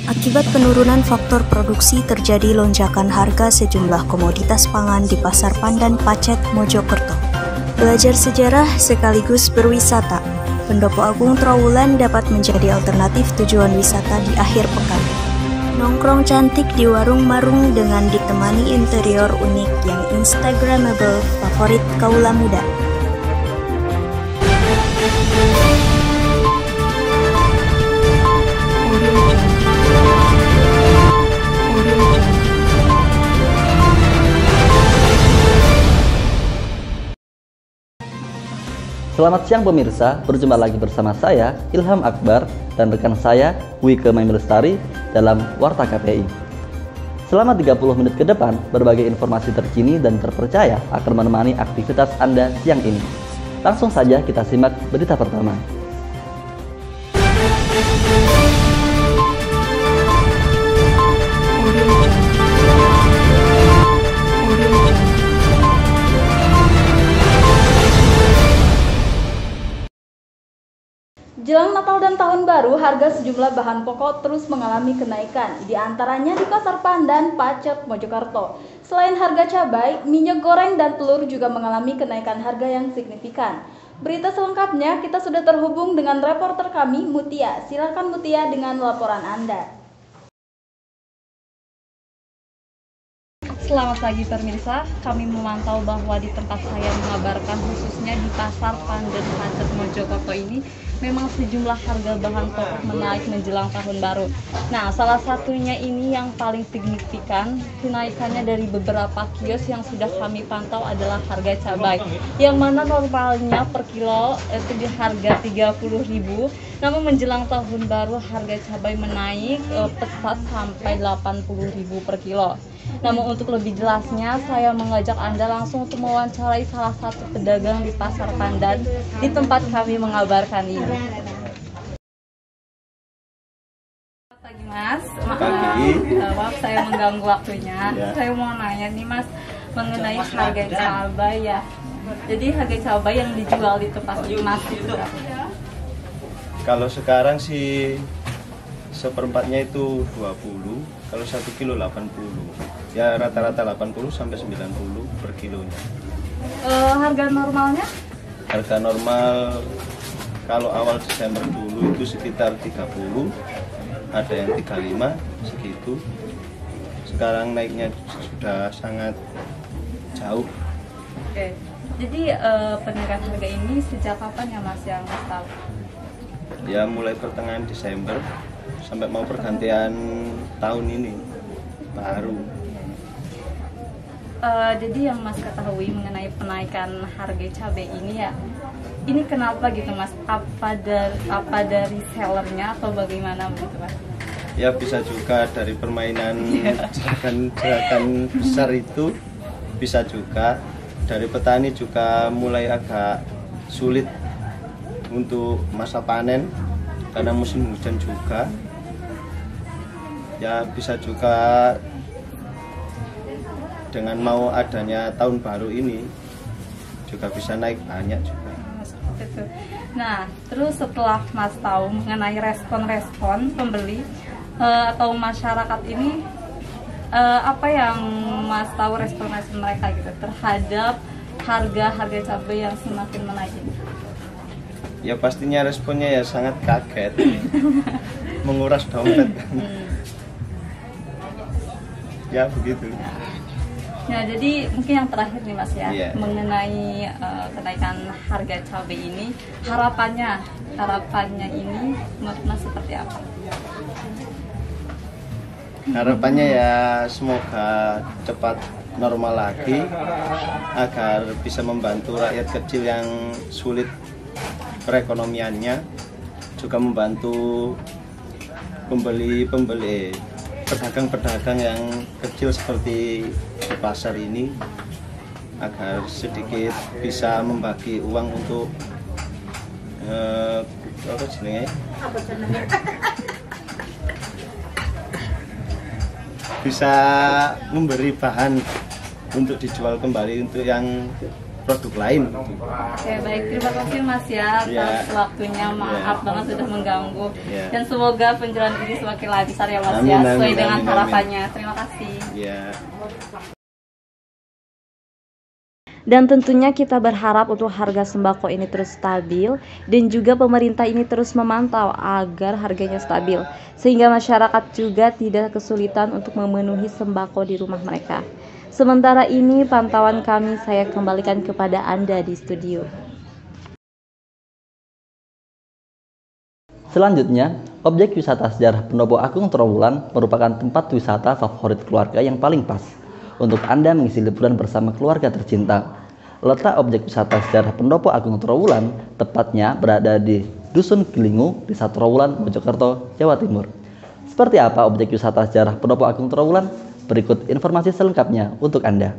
Akibat penurunan faktor produksi terjadi lonjakan harga sejumlah komoditas pangan di Pasar Pandan Pacet, Mojokerto. Belajar sejarah sekaligus berwisata, Pendopo Agung Trowulan dapat menjadi alternatif tujuan wisata di akhir pekan. Nongkrong cantik di warung marung dengan ditemani interior unik yang instagramable favorit kaula muda. Selamat siang pemirsa, berjumpa lagi bersama saya Ilham Akbar dan rekan saya Wike Maimilestari dalam Warta KPI. Selama 30 menit ke depan, berbagai informasi terkini dan terpercaya akan menemani aktivitas Anda siang ini. Langsung saja kita simak berita pertama. Jelang Natal dan Tahun Baru, harga sejumlah bahan pokok terus mengalami kenaikan, di antaranya di Pasar Pandan, Pacet, Mojokerto. Selain harga cabai, minyak goreng dan telur juga mengalami kenaikan harga yang signifikan. Berita selengkapnya kita sudah terhubung dengan reporter kami, Mutia. Silakan Mutia dengan laporan Anda. Selamat pagi pemirsa, kami memantau bahwa di tempat saya mengabarkan khususnya di Pasar Pandan Pacet Mojokerto ini memang sejumlah harga bahan pokok menaik menjelang tahun baru. Nah, salah satunya ini yang paling signifikan kenaikannya dari beberapa kios yang sudah kami pantau adalah harga cabai, yang mana normalnya per kilo itu di harga 30.000, namun menjelang tahun baru harga cabai menaik pesat sampai 80.000 per kilo. Namun untuk lebih jelasnya, saya mengajak Anda langsung untuk mewawancarai salah satu pedagang di Pasar Pandan di tempat kami mengabarkan ini. Selamat pagi Mas, maaf saya mengganggu waktunya. Saya mau nanya nih Mas, mengenai harga cabai ya. Jadi harga cabai yang dijual di tempat Mas itu berapa? Kalau sekarang sih seperempatnya itu 20, kalau 1 kilo 80. Ya rata-rata 80 sampai 90 per kilonya. Harga normalnya? Harga normal kalau awal Desember dulu itu sekitar 30, ada yang 35 segitu. Sekarang naiknya sudah sangat jauh. Oke. Jadi penaikan harga ini sejak kapan ya Mas yang Mas tahu? Ya mulai pertengahan Desember sampai mau pergantian tahun ini baru. Jadi yang Mas ketahui mengenai penaikan harga cabai ini ya, ini kenapa gitu Mas? Apa dari sellernya atau bagaimana begitu Mas? Ya bisa juga dari permainan gerakan besar itu, bisa juga dari petani juga mulai agak sulit untuk masa panen karena musim hujan juga. Ya bisa juga dengan mau adanya tahun baru ini juga bisa naik banyak juga. Nah, terus setelah Mas tahu mengenai respon-respon pembeli atau masyarakat ini, apa yang Mas tahu respon-respon mereka gitu terhadap harga cabai yang semakin menaik ini? Ya pastinya responnya ya sangat kaget, menguras dompet. Ya begitu. Ya, jadi mungkin yang terakhir nih Mas ya, mengenai kenaikan harga cabai ini, harapannya ini menurut Mas seperti apa? Harapannya ya semoga cepat normal lagi agar bisa membantu rakyat kecil yang sulit perekonomiannya, juga membantu pedagang-pedagang yang kecil seperti di pasar ini agar sedikit bisa membagi uang untuk bisa memberi bahan untuk dijual kembali untuk yang produk lain. Oke, baik, terima kasih Mas ya atas waktunya. Maaf banget sudah mengganggu. Dan semoga penjualan ini semakin lancar ya Mas ya, sesuai dengan harapannya. Terima kasih. Dan tentunya kita berharap untuk harga sembako ini terus stabil dan juga pemerintah ini terus memantau agar harganya stabil sehingga masyarakat juga tidak kesulitan untuk memenuhi sembako di rumah mereka. Sementara ini pantauan kami saya kembalikan kepada Anda di studio. Selanjutnya, objek wisata sejarah Pendopo Agung Trowulan merupakan tempat wisata favorit keluarga yang paling pas untuk Anda mengisi liburan bersama keluarga tercinta. Letak objek wisata sejarah Pendopo Agung Trowulan tepatnya berada di Dusun Gilingu, Desa Trowulan, Mojokerto, Jawa Timur. Seperti apa objek wisata sejarah Pendopo Agung Trowulan? Berikut informasi selengkapnya untuk Anda.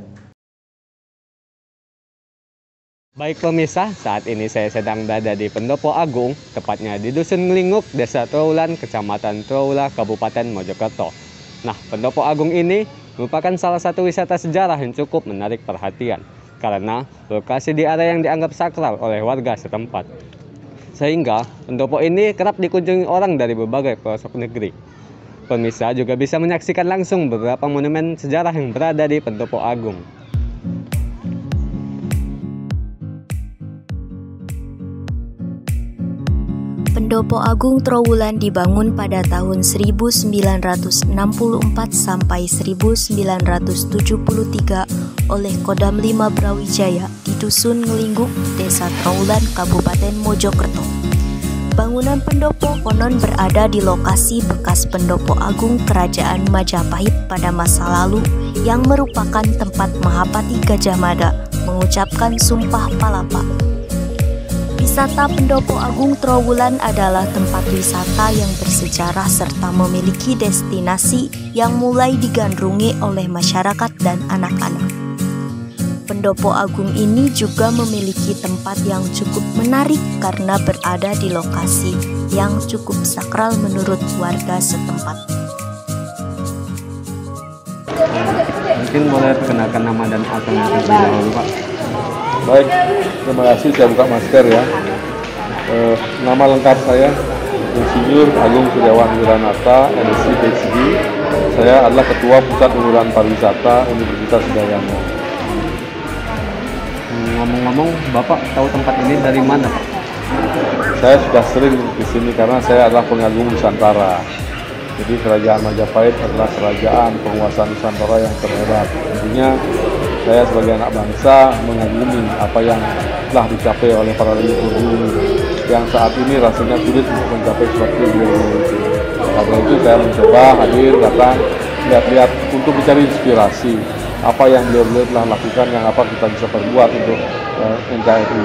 Baik pemirsa, saat ini saya sedang berada di Pendopo Agung, tepatnya di Dusun Ngelinguk, Desa Trowulan, Kecamatan Trowulan, Kabupaten Mojokerto. Nah, Pendopo Agung ini merupakan salah satu wisata sejarah yang cukup menarik perhatian karena lokasi di area yang dianggap sakral oleh warga setempat. Sehingga pendopo ini kerap dikunjungi orang dari berbagai pelosok negeri. Pemirsa juga bisa menyaksikan langsung beberapa monumen sejarah yang berada di Pendopo Agung. Pendopo Agung Trowulan dibangun pada tahun 1964 sampai 1973 oleh Kodam 5 Brawijaya di Dusun Ngelinguk, Desa Trowulan, Kabupaten Mojokerto. Bangunan pendopo konon berada di lokasi bekas Pendopo Agung Kerajaan Majapahit pada masa lalu yang merupakan tempat Mahapati Gajah Mada mengucapkan Sumpah Palapa. Wisata Pendopo Agung Trowulan adalah tempat wisata yang bersejarah serta memiliki destinasi yang mulai digandrungi oleh masyarakat dan anak-anak. Pendopo Agung ini juga memiliki tempat yang cukup menarik karena berada di lokasi yang cukup sakral menurut warga setempat. Mungkin boleh perkenalkan nama dan alternatif dahulu, Pak. Baik, terima kasih. Saya buka masker ya. Nama lengkap saya Insinyur Agung Suryawan Wiranata, MSc PhD. Saya adalah Ketua Pusat Unggulan Pariwisata Universitas Udayana. Ngomong-ngomong, Bapak tahu tempat ini dari mana, Pak? Saya sudah sering di sini karena saya adalah pengagum Nusantara. Jadi Kerajaan Majapahit adalah kerajaan penguasa Nusantara yang terhebat. Intinya saya sebagai anak bangsa mengagumi apa yang telah dicapai oleh para leluhur dulu yang saat ini rasanya sulit untuk mencapai seperti beliau itu. Karena itu saya mencoba hadir, datang, lihat-lihat untuk mencari inspirasi apa yang beliau telah lakukan, yang apa kita bisa perbuat untuk NKRI.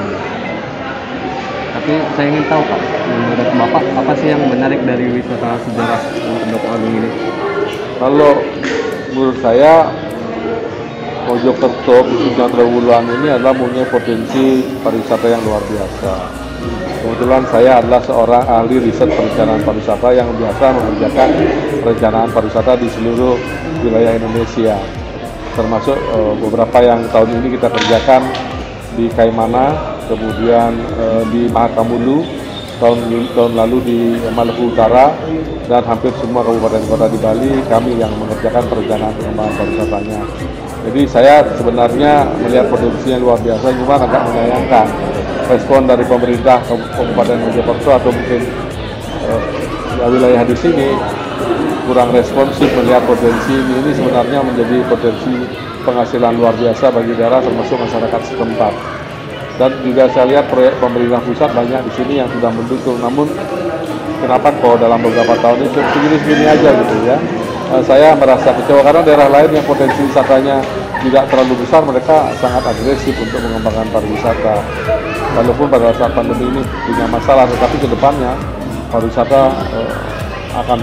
Tapi saya ingin tahu, Pak, menurut Bapak apa sih yang menarik dari wisata sejarah Pendopo Agung ini? Kalau menurut saya Mojokerto, khususnya Trowulan ini adalah punya potensi pariwisata yang luar biasa. Kebetulan saya adalah seorang ahli riset perencanaan pariwisata yang biasa mengerjakan perencanaan pariwisata di seluruh wilayah Indonesia. Termasuk beberapa yang tahun ini kita kerjakan di Kaimana, kemudian di Mahakamulu, tahun lalu di Maluku Utara, dan hampir semua kabupaten kota di Bali kami yang mengerjakan perencanaan pengembangan pariwisatanya. Jadi saya sebenarnya melihat potensinya luar biasa, cuma agak menyayangkan respon dari pemerintah Kabupaten Mojokerto atau mungkin wilayah di sini kurang responsif melihat potensi ini sebenarnya menjadi potensi penghasilan luar biasa bagi daerah termasuk masyarakat setempat. Dan juga saya lihat proyek pemerintah pusat banyak di sini yang sudah mendukung, namun kenapa kok dalam beberapa tahun ini segini-segini aja gitu ya. Saya merasa kecewa karena daerah lain yang potensi wisatanya tidak terlalu besar, mereka sangat agresif untuk mengembangkan pariwisata. Walaupun pada saat pandemi ini punya masalah, tetapi ke depannya pariwisata akan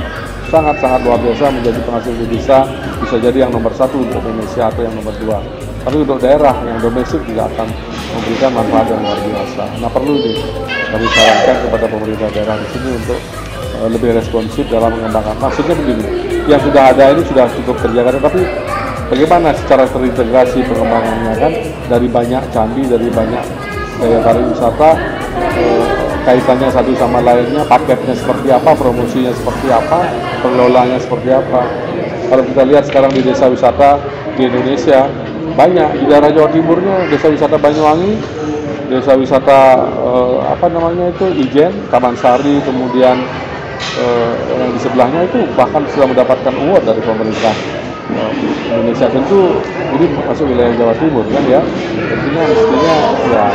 sangat-sangat luar biasa menjadi penghasil devisa, bisa jadi yang nomor 1 untuk Indonesia atau yang nomor 2. Tapi untuk daerah yang domestik juga akan memberikan manfaat yang luar biasa. Nah, perlu kami sarankan kepada pemerintah daerah di sini untuk lebih responsif dalam mengembangkan. Maksudnya begini, yang sudah ada ini sudah cukup terjaga, tapi bagaimana secara terintegrasi pengembangannya kan? dari banyak candi, dari banyak daya tarik wisata, kaitannya satu sama lainnya, paketnya seperti apa, promosinya seperti apa, pengelolaannya seperti apa. Kalau kita lihat sekarang di desa wisata di Indonesia, banyak di daerah Jawa Timurnya, desa wisata Banyuwangi, desa wisata Ijen, Taman Sari, kemudian yang di sebelahnya itu bahkan sudah mendapatkan award dari pemerintah Indonesia. Tentu ini masuk wilayah Jawa Timur kan ya, tentunya mestinya ya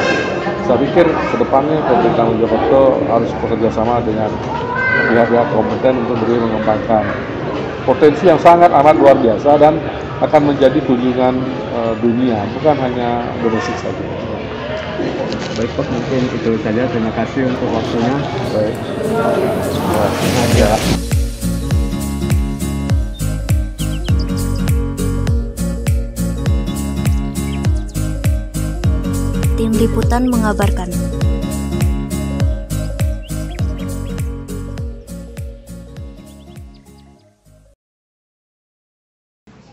saya pikir kedepannya pemerintah Mojokerto harus bekerja sama dengan pihak-pihak kompeten untuk lebih mengembangkan potensi yang sangat amat luar biasa dan akan menjadi kunjungan dunia, bukan hanya domestik saja. Baik Pak, mungkin itu saja. Terima kasih untuk waktunya. Baik. Ya. Tim Liputan mengabarkan.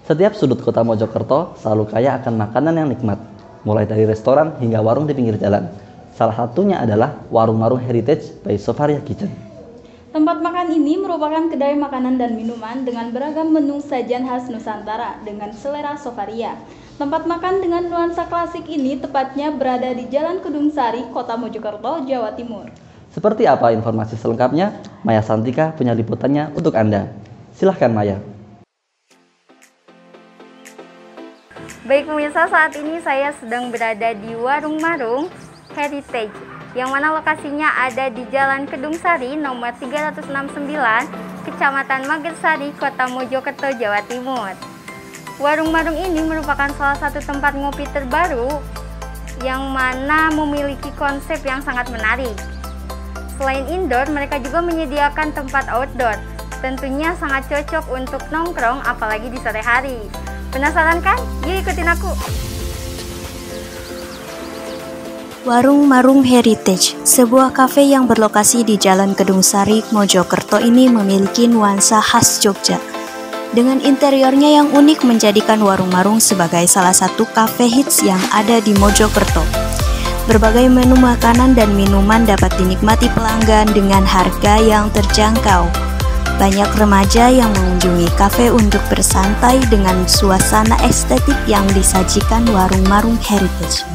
Setiap sudut kota Mojokerto selalu kaya akan makanan yang nikmat, mulai dari restoran hingga warung di pinggir jalan. Salah satunya adalah Warung Marung Heritage by Sofaria Kitchen. Tempat makan ini merupakan kedai makanan dan minuman dengan beragam menu sajian khas Nusantara dengan selera Sofaria. Tempat makan dengan nuansa klasik ini tepatnya berada di Jalan Kedung Sari, Kota Mojokerto, Jawa Timur. Seperti apa informasi selengkapnya? Maya Santika punya liputannya untuk Anda. Silahkan Maya. Baik pemirsa, saat ini saya sedang berada di Warung Marung Heritage, yang mana lokasinya ada di Jalan Kedung Sari nomor 369, Kecamatan Magersari, Kota Mojokerto, Jawa Timur. Warung Marung ini merupakan salah satu tempat ngopi terbaru yang mana memiliki konsep yang sangat menarik. Selain indoor, mereka juga menyediakan tempat outdoor. Tentunya sangat cocok untuk nongkrong apalagi di sore hari. Penasaran kan? Yuk ikutin aku. Warung Marung Heritage, sebuah kafe yang berlokasi di Jalan Kedung Sari, Mojokerto ini memiliki nuansa khas Jogja. Dengan interiornya yang unik menjadikan Warung Marung sebagai salah satu kafe hits yang ada di Mojokerto. Berbagai menu makanan dan minuman dapat dinikmati pelanggan dengan harga yang terjangkau. Banyak remaja yang mengunjungi kafe untuk bersantai dengan suasana estetik yang disajikan Warung Marung Heritage.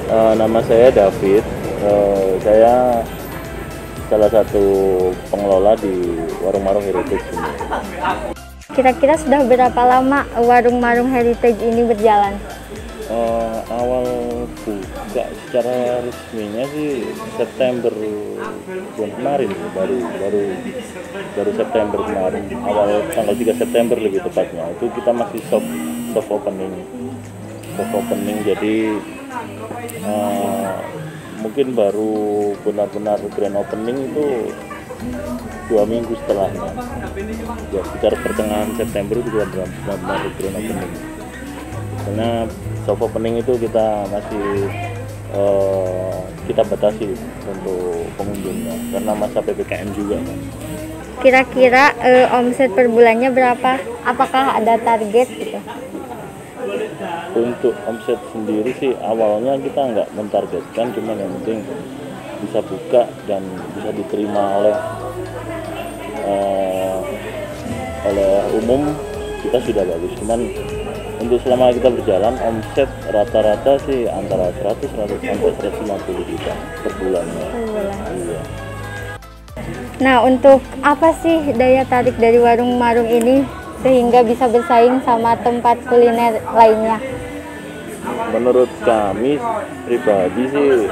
Nama saya David, saya salah satu pengelola di Warung Marung Heritage ini. Kira-kira sudah berapa lama Warung Marung Heritage ini berjalan? Awal buka secara resminya sih September bulan kemarin, baru September kemarin, awal tanggal 3 September lebih tepatnya. Itu kita masih soft opening, jadi mungkin baru benar-benar grand opening itu 2 minggu setelahnya, ya sekitar pertengahan September itu benar-benar grand opening. Karena soft opening itu kita masih kita batasi untuk pengunjungnya karena masa PPKM juga kan. Kira-kira omset per bulannya berapa? Apakah ada target gitu? Untuk omset sendiri sih awalnya kita nggak mentargetkan, cuma yang penting bisa buka dan bisa diterima oleh umum, kita sudah bagus. Cuman untuk selama kita berjalan omset rata-rata sih antara 100 sampai 150 juta per bulannya. Iya. Nah, untuk apa sih daya tarik dari Warung Marung ini sehingga bisa bersaing sama tempat kuliner lainnya? Menurut kami pribadi sih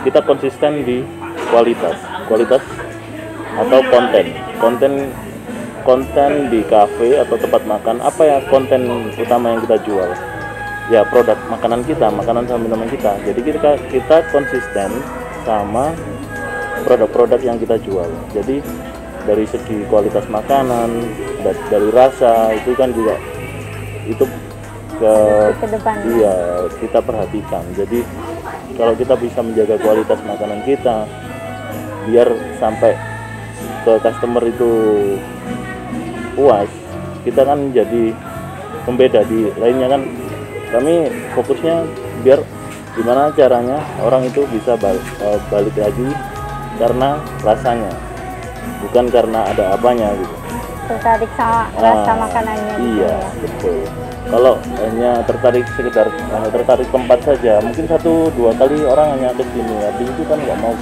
kita konsisten di kualitas atau konten di kafe atau tempat makan. Apa ya konten utama yang kita jual? Ya produk makanan kita, makanan sama minuman kita. Jadi kita konsisten sama produk-produk yang kita jual. Jadi dari segi kualitas makanan, dari rasa itu kan juga itu ke depan. Iya, kita perhatikan. Jadi kalau kita bisa menjaga kualitas makanan kita biar sampai ke customer itu puas, kita kan jadi pembeda. Di lainnya kan kami fokusnya biar gimana caranya orang itu bisa balik lagi karena rasanya, bukan karena ada apanya gitu. Tertarik sama rasa makanannya. Iya, betul. Kalau hanya tertarik sekedar tertarik tempat saja, mungkin 1-2 kali orang hanya ke sini, habis itu kan nggak mau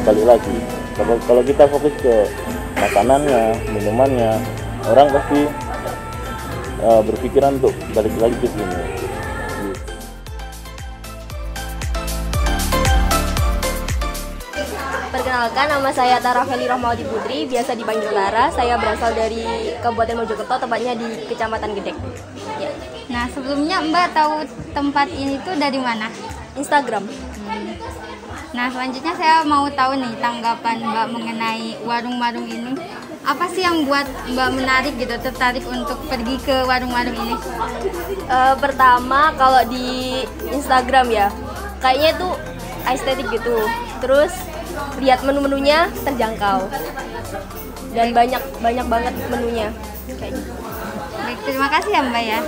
balik lagi. Kalau kita fokus ke makanannya, minumannya, orang pasti berpikiran untuk balik lagi ke sini. Perkenalkan, nama saya Tarafeli Rahmawati Putri, biasa dipanggil Tara. Saya berasal dari Kabupaten Mojokerto, tepatnya di Kecamatan Gedek. Ya. Nah, sebelumnya Mbak tahu tempat ini tuh dari mana? Instagram. Nah, selanjutnya saya mau tahu nih tanggapan Mbak mengenai warung-warung ini. Apa sih yang buat Mbak menarik gitu, tertarik untuk pergi ke warung-warung ini? Pertama, kalau di Instagram ya, kayaknya itu estetik gitu. Terus lihat menu-menunya terjangkau dan banyak banget menunya kayak gitu. Baik, terima kasih ya Mbak ya.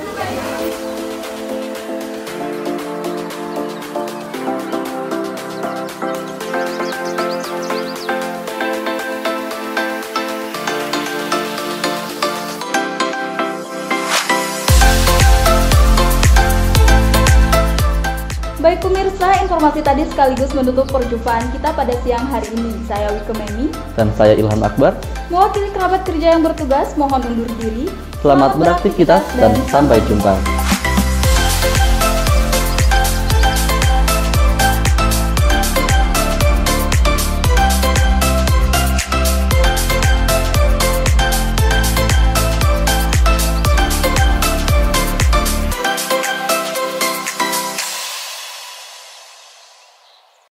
Baik pemirsa, informasi tadi sekaligus menutup perjumpaan kita pada siang hari ini. Saya Wike Memi Dan saya Ilham Akbar. Mewakili kerabat kerja yang bertugas, mohon undur diri. Selamat beraktivitas dan sampai jumpa.